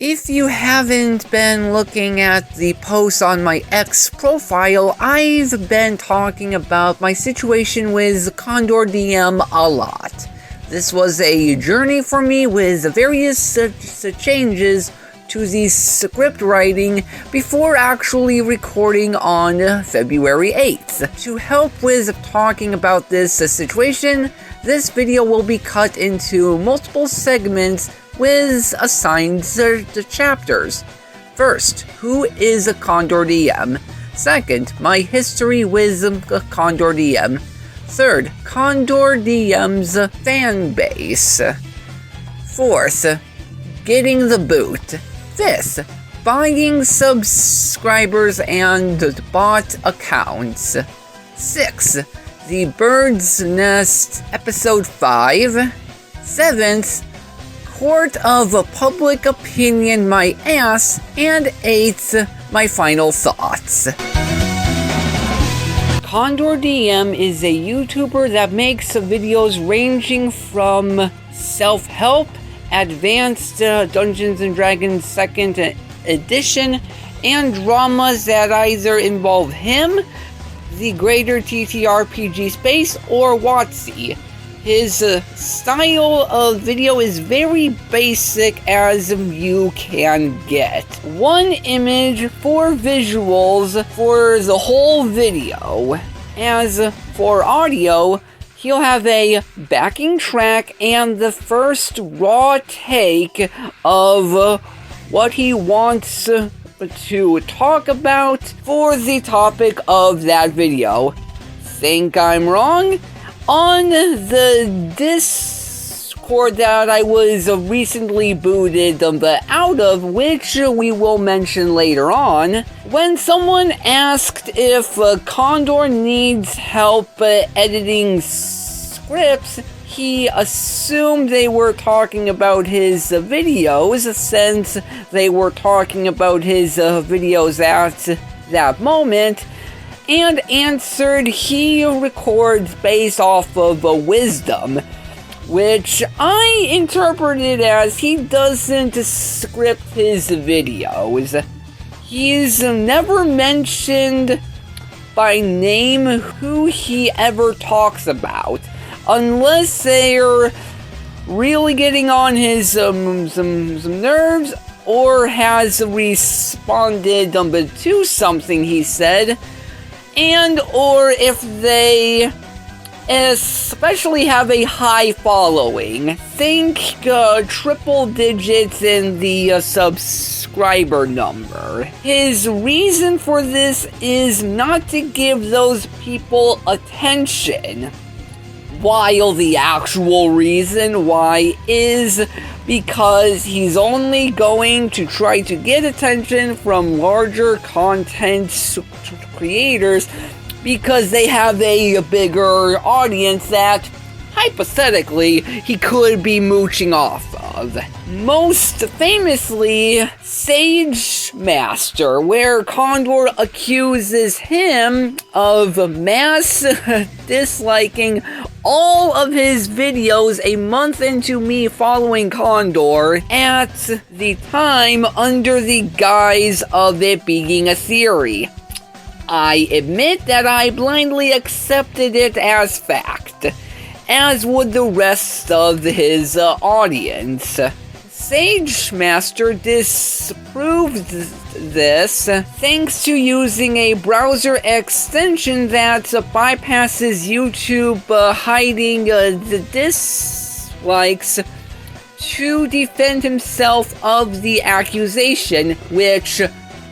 If you haven't been looking at the posts on my X profile, I've been talking about my situation with CondorDM a lot. This was a journey for me with various changes to the script writing before actually recording on February 8th. To help with talking about this situation, this video will be cut into multiple segments with assigned chapters. First, who is a CondorDM? Second, my history with CondorDM. Third, CondorDM's Fanbase. Fourth, getting the boot. Fifth, buying subscribers and bot accounts. Sixth, the Bird's Nest Episode 5. Seventh, Court of Public Opinion my ass. And eighth, my final thoughts. CondorDM is a YouTuber that makes videos ranging from self-help, advanced Dungeons & Dragons 2nd edition, and dramas that either involve him, the greater TTRPG space, or WotC. His style of video is very basic as you can get. One image, 4 visuals for the whole video. As for audio, he'll have a backing track and the first raw take of what he wants to talk about for the topic of that video. Think I'm wrong? On the Discord that I was recently booted out of, which we will mention later on, when someone asked if Condor needs help editing scripts, he assumed they were talking about his videos, since they were talking about his videos at that moment, and answered he records based off of wisdom, which I interpreted as he doesn't script his videos. He's never mentioned by name who he ever talks about, unless they're really getting on his some nerves, or has responded to something he said, and or if they especially have a high following. Think triple digits in the subscriber number. His reason for this is not to give those people attention, while the actual reason why is because he's only going to try to get attention from larger content creators because they have a bigger audience that, hypothetically, he could be mooching off of. Most famously, Sage Master, where Condor accuses him of mass disliking all of his videos a month into me following Condor, at the time under the guise of it being a theory. I admit that I blindly accepted it as fact, as would the rest of his audience. Sage Master disproved this thanks to using a browser extension that bypasses YouTube hiding the dislikes to defend himself of the accusation, which,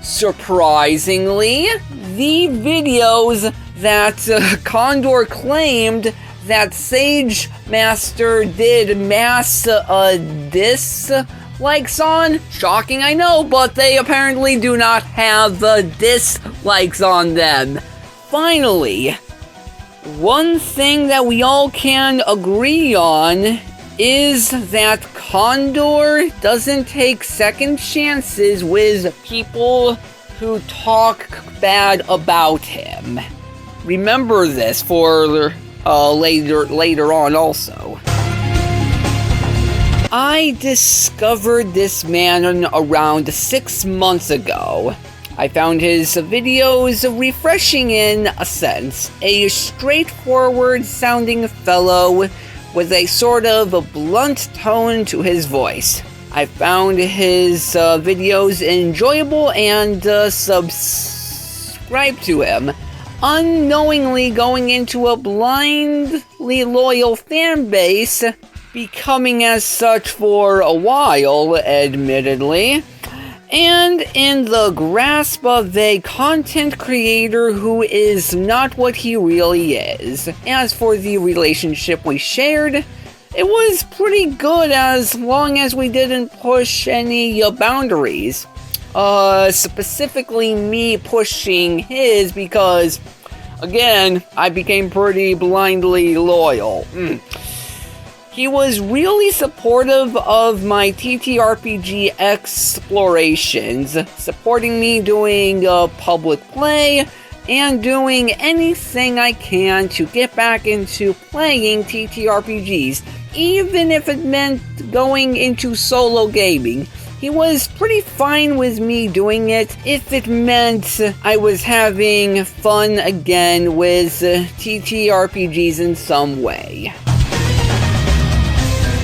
surprisingly, the videos that Condor claimed that Sage Master did mass dislikes on. Shocking, I know, but they apparently do not have dislikes on them. Finally, one thing that we all can agree on is that Condor doesn't take second chances with people who talk bad about him. Remember this for later on also. I discovered this man around 6 months ago. I found his videos refreshing in a sense. A straightforward sounding fellow with a sort of a blunt tone to his voice. I found his videos enjoyable and subscribed to him, unknowingly going into a blindly loyal fan base, becoming as such for a while, admittedly, and in the grasp of a content creator who is not what he really is. As for the relationship we shared, it was pretty good as long as we didn't push any boundaries. Specifically me pushing his because, again, I became pretty blindly loyal. He was really supportive of my TTRPG explorations, supporting me doing public play, and doing anything I can to get back into playing TTRPGs, even if it meant going into solo gaming. He was pretty fine with me doing it if it meant I was having fun again with TTRPGs in some way.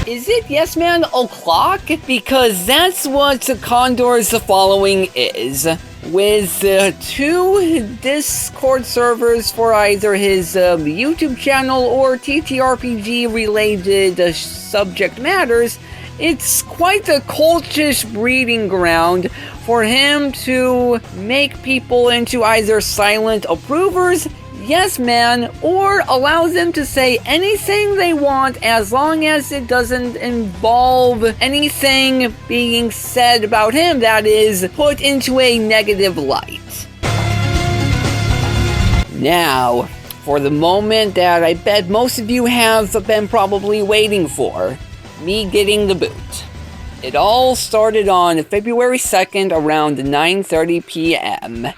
Is it Yes Man O'Clock? Because that's what Condor's following is. With 2 Discord servers for either his YouTube channel or TTRPG related subject matters, it's quite a cultish breeding ground for him to make people into either silent approvers, yes man, or allow them to say anything they want as long as it doesn't involve anything being said about him that is put into a negative light. Now, for the moment that I bet most of you have been probably waiting for, me getting the boot. It all started on February 2nd around 9:30 p.m.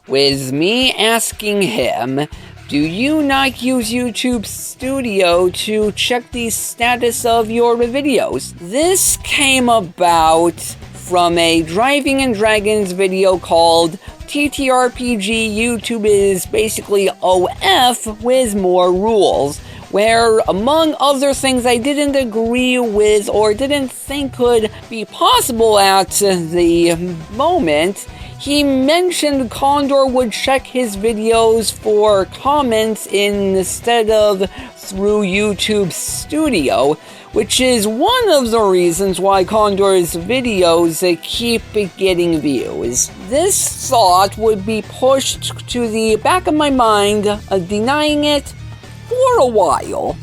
with me asking him, do you not use YouTube Studio to check the status of your videos? This came about from a Driving and Dragons video called TTRPG YouTube is basically OF with more rules, where, among other things I didn't agree with or didn't think could be possible at the moment, he mentioned Condor would check his videos for comments instead of through YouTube Studio, which is one of the reasons why Condor's videos keep getting views. This thought would be pushed to the back of my mind, denying it for a while.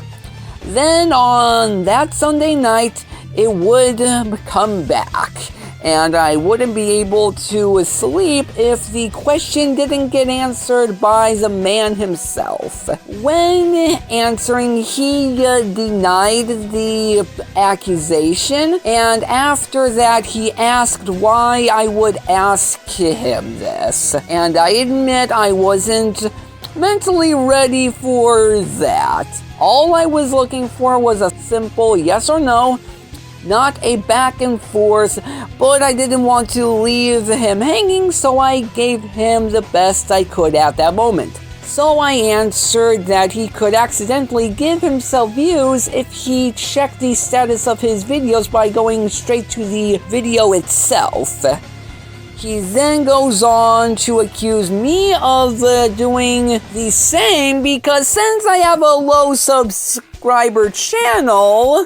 Then on that Sunday night, it would come back, and I wouldn't be able to sleep if the question didn't get answered by the man himself. When answering, he denied the accusation, and after that he asked why I would ask him this, and I admit I wasn't mentally ready for that. All I was looking for was a simple yes or no, not a back and forth, but I didn't want to leave him hanging, so I gave him the best I could at that moment. So I answered that he could accidentally give himself views if he checked the status of his videos by going straight to the video itself. He then goes on to accuse me of doing the same because since I have a low subscriber channel,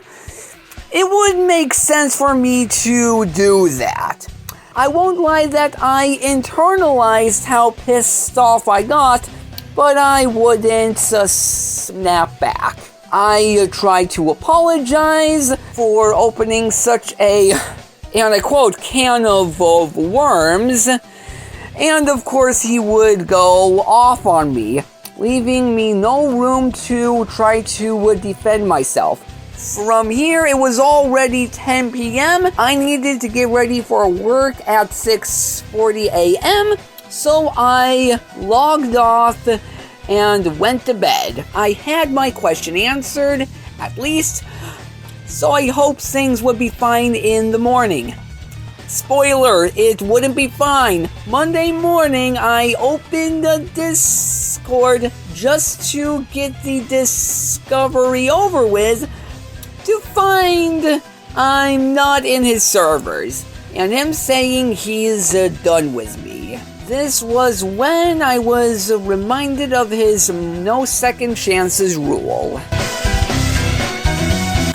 it would make sense for me to do that. I won't lie that I internalized how pissed off I got, but I wouldn't snap back. I tried to apologize for opening such a, and I quote, can of worms, and of course he would go off on me, leaving me no room to try to defend myself. From here, it was already 10 p.m. I needed to get ready for work at 6:40 a.m., so I logged off and went to bed. I had my question answered, at least, so I hoped things would be fine in the morning. Spoiler, it wouldn't be fine. Monday morning, I opened the Discord just to get the discovery over with, to find I'm not in his servers, and him saying he's done with me. This was when I was reminded of his no second chances rule.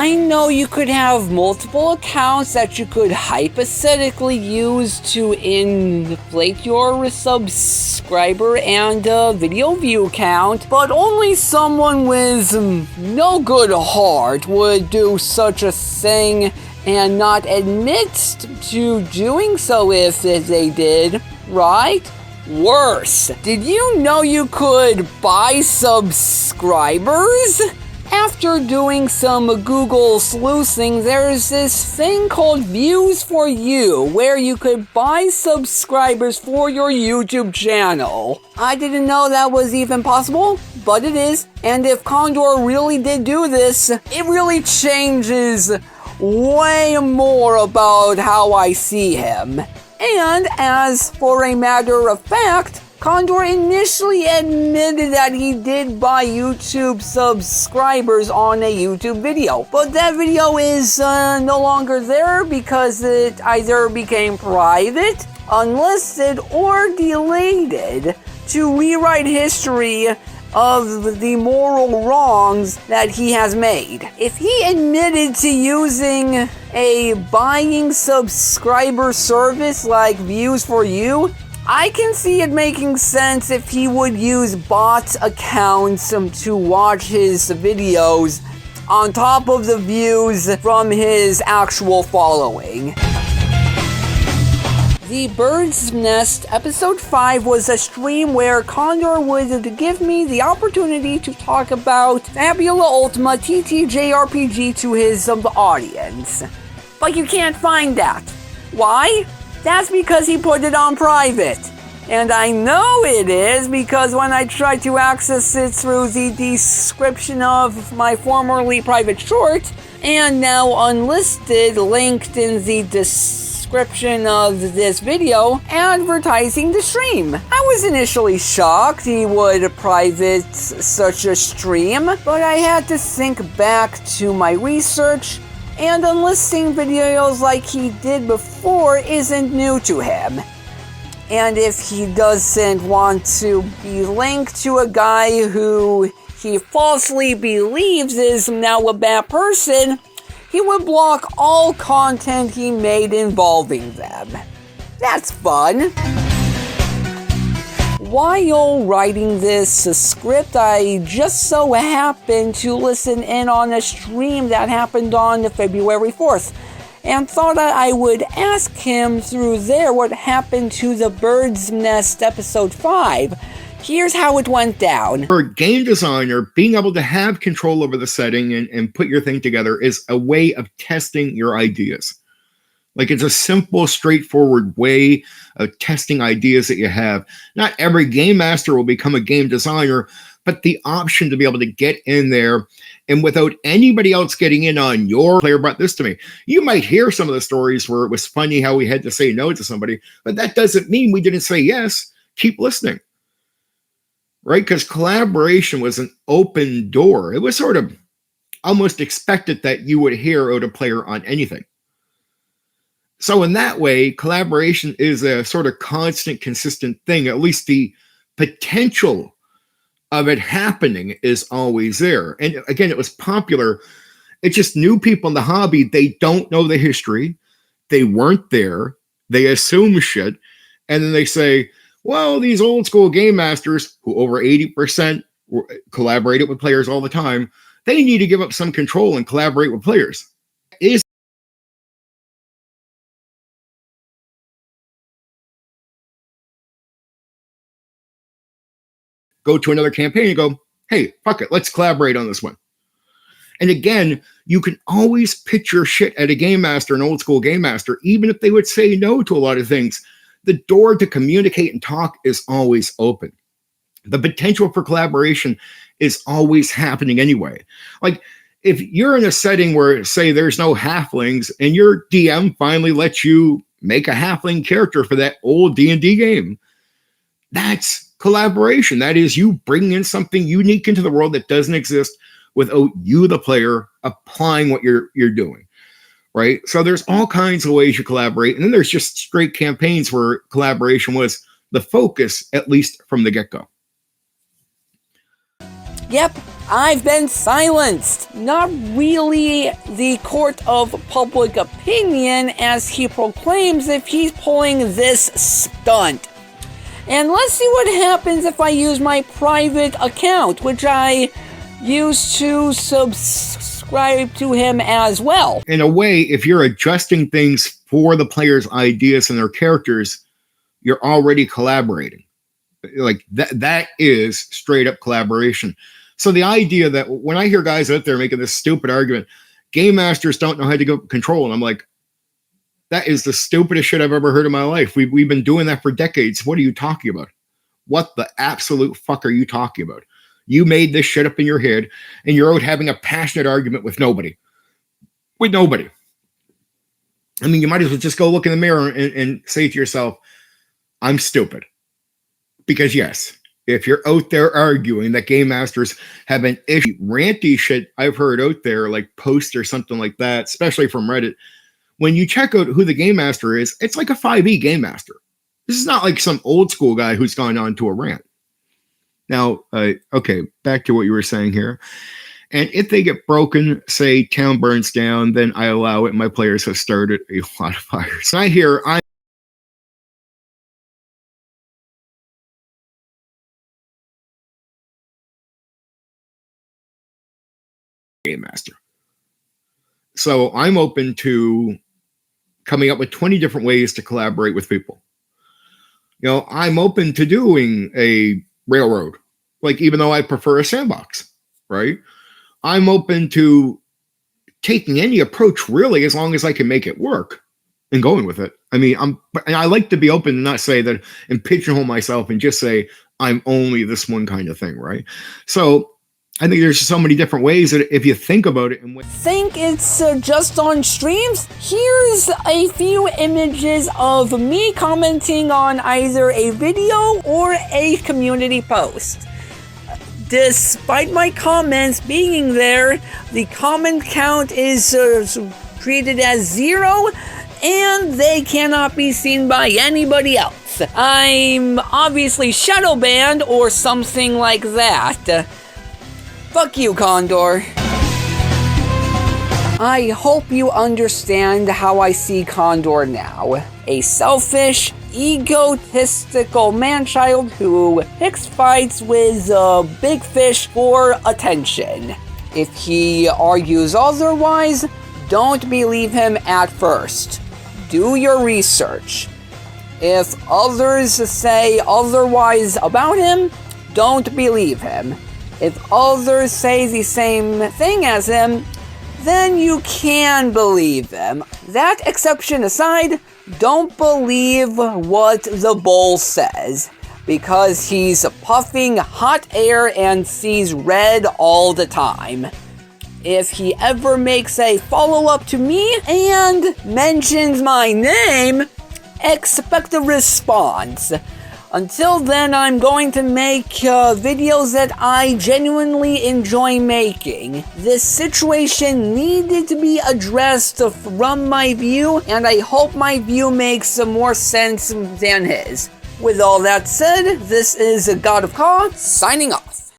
I know you could have multiple accounts that you could hypothetically use to inflate your subscriber and video view count, but only someone with no good heart would do such a thing and not admit to doing so if they did, right? Worse, did you know you could buy subscribers? After doing some Google sleuthing, there's this thing called Views for You, where you could buy subscribers for your YouTube channel. I didn't know that was even possible, but it is. And if Condor really did do this, it really changes way more about how I see him. And as for a matter of fact, Condor initially admitted that he did buy YouTube subscribers on a YouTube video, but that video is no longer there because it either became private, unlisted, or deleted to rewrite history of the moral wrongs that he has made. If he admitted to using a buying subscriber service like Views for You, I can see it making sense if he would use bot accounts to watch his videos on top of the views from his actual following. The Bird's Nest Episode 5 was a stream where Condor would give me the opportunity to talk about Fabula Ultima TTJRPG to his audience. But you can't find that. Why? That's because he put it on private. And I know it is because when I tried to access it through the description of my formerly private short, and now unlisted, linked in the description of this video, advertising the stream. I was initially shocked he would private such a stream, but I had to think back to my research, and unlisting videos like he did before isn't new to him. And if he doesn't want to be linked to a guy who he falsely believes is now a bad person, he would block all content he made involving them. That's fun. While writing this script, I just so happened to listen in on a stream that happened on February 4th, and thought that I would ask him through there what happened to the Bird's Nest Episode 5. Here's how it went down. For a game designer, being able to have control over the setting and put your thing together is a way of testing your ideas. Like, it's a simple, straightforward way of testing ideas that you have. Not every game master will become a game designer, but the option to be able to get in there and without anybody else getting in on your player brought this to me. You might hear some of the stories where it was funny how we had to say no to somebody, but that doesn't mean we didn't say yes. Keep listening. Right? Because collaboration was an open door. It was sort of almost expected that you would hear out a player on anything. So in that way, collaboration is a sort of constant, consistent thing. At least the potential of it happening is always there. And again, it was popular. It's just new people in the hobby. They don't know the history. They weren't there. They assume shit. And then they say, well, these old school game masters who over 80% collaborated with players all the time, they need to give up some control and collaborate with players. Is go to another campaign and go, hey, fuck it, let's collaborate on this one. And again, you can always pitch your shit at a game master, an old school game master, even if they would say no to a lot of things. The door to communicate and talk is always open. The potential for collaboration is always happening anyway. Like, if you're in a setting where, say, there's no halflings and your DM finally lets you make a halfling character for that old D&D game, that's collaboration. That is you bringing in something unique into the world that doesn't exist without you, the player, applying what you're doing, right? So there's all kinds of ways you collaborate. And then there's just straight campaigns where collaboration was the focus, at least from the get-go. Yep, I've been silenced. Not really the court of public opinion, as he proclaims, if he's pulling this stunt. And let's see what happens if I use my private account, which I use to subscribe to him as well. In a way, if you're adjusting things for the player's ideas and their characters, you're already collaborating. Like that is straight up collaboration. So the idea that when I hear guys out there making this stupid argument, game masters don't know how to go control, and I'm like, that is the stupidest shit I've ever heard in my life. We've been doing that for decades. What are you talking about? What the absolute fuck are you talking about? You made this shit up in your head, and you're out having a passionate argument with nobody. With nobody. I mean, you might as well just go look in the mirror and say to yourself, I'm stupid. Because yes, if you're out there arguing that game masters have an issue, ranty shit I've heard out there, like posts or something like that, especially from Reddit, when you check out who the game master is, it's like a 5e game master. This is not like some old school guy who's gone on to a rant. Now, okay, back to what you were saying here. And if they get broken, say town burns down, then I allow it. My players have started a lot of fires. I hear I'm game master. So I'm open to coming up with 20 different ways to collaborate with people. You know, I'm open to doing a railroad, like even though I prefer a sandbox, right? I'm open to taking any approach really, as long as I can make it work and going with it. I mean, I like to be open and not say that and pigeonhole myself and just say I'm only this one kind of thing, right? So I think there's so many different ways that if you think about it. Think it's just on streams? Here's a few images of me commenting on either a video or a community post. Despite my comments being there, the comment count is treated as 0, and they cannot be seen by anybody else. I'm obviously shadow banned or something like that. Fuck you, Condor. I hope you understand how I see Condor now. A selfish, egotistical man-child who picks fights with big fish for attention. If he argues otherwise, don't believe him at first. Do your research. If others say otherwise about him, don't believe him. If others say the same thing as him, then you can believe them. That exception aside, don't believe what the bull says, because he's puffing hot air and sees red all the time. If he ever makes a follow-up to me and mentions my name, expect a response. Until then, I'm going to make videos that I genuinely enjoy making. This situation needed to be addressed from my view, and I hope my view makes some more sense than his. With all that said, this is GodOfKa signing off.